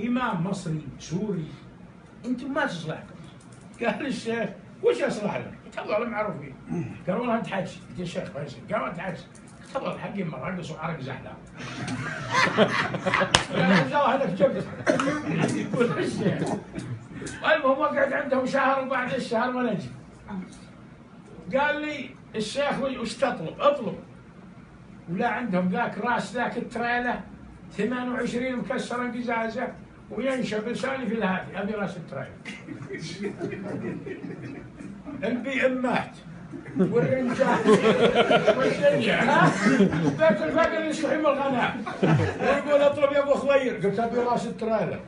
إمام مصري سوري أنتم ما تصلحكم. قال الشيخ وش يصلح لك؟ قال والله معروفين. قال والله أنت حج. قلت يا شيخ فيصل قال أنت حج. قلت والله حقي مرة رقص وعرق زحلة. قال الله هذاك جبت. يقول الشيخ. المهم وقعد عندهم شهر وبعد الشهر ما نجي. قال لي الشيخ وش تطلب؟ اطلب. ولا عندهم ذاك راس ذاك التريله 28 مكسره قزازه وينشب لساني في الهاتي ابي راس التريله. البي ام مات والرنجات والدنيا ذاك الفقر يستحي من الغناء ويقول اطلب يا ابو خضير. قلت ابي راس التريله.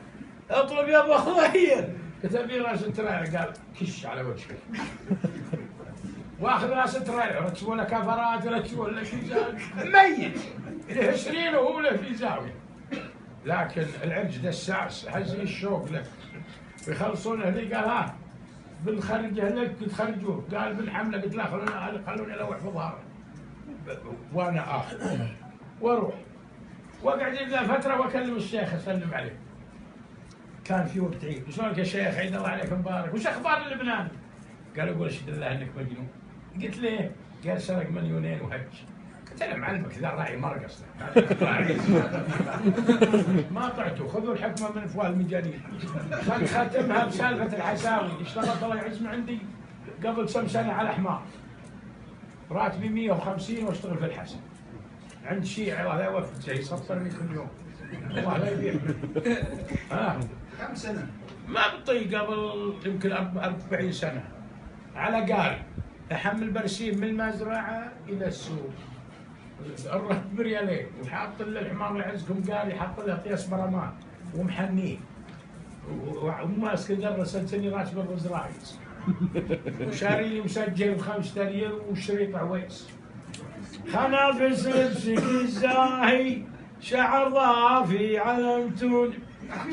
اطلب يا ابو خضير. قلت ابي راس التريله. قال كش على وجهك. واخذ راس التريلا رتبوا له كفرات رتبوا له شيزان ميت له سنين وهو له في زاويه. لكن العرج دساس هزي الشوق له بيخلصونه لي. قال ها بنخرجه لك. قلت خرجوه. قال بالحمله. قلت لا خلوني الوح في ظهره وانا اخذ واروح. واقعد ذا فتره واكلم الشيخ اسلم عليه. كان في وقت عيد. شلونك يا شيخ؟ عيد الله عليك مبارك. وش اخبار لبنان؟ قال اقول اشهد الله انك مجنون. قلت ليه؟ قال سرق 2 مليون وهج. قلت له معلمك ذا الراعي مرقص ما طعته. خذوا الحكمه من افواه المجانين. ختمها بسالفه الحساوي. اشتغلت الله يعز من عندي قبل كم سنه على حمار راتبي 150 واشتغل في الحسن عند شيعي الله لا يوفق شيء يسطرني كل يوم الله لا يبيع. كم سنه؟ ما بطيء قبل يمكن 40 سنه على قاري احمل برسيم من المزرعه الى السوق. الرهب بريالين وحاط له الحمار اللي عزكم قاري حاط له قياس برمان ومحنيه وماسك الدره سنتني راتب الرزرايز وشاري لي مسجل ب5 ريال وشريط عويس. خنافس لبسك الزاهي شعر ضافي علمتون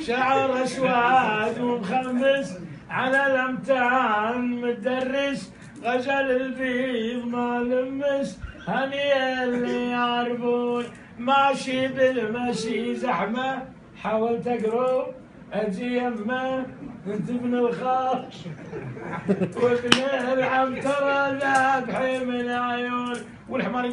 شعر اسود ومخمس على الامتان متدرس غزل البيض ما لمس هني اللي يعرفون ماشي بالمشي زحمه حاولت اقرب اجي يمه انت ابن الخاص وابن العنتره ذابحي من عيون والحمار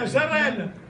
سرينا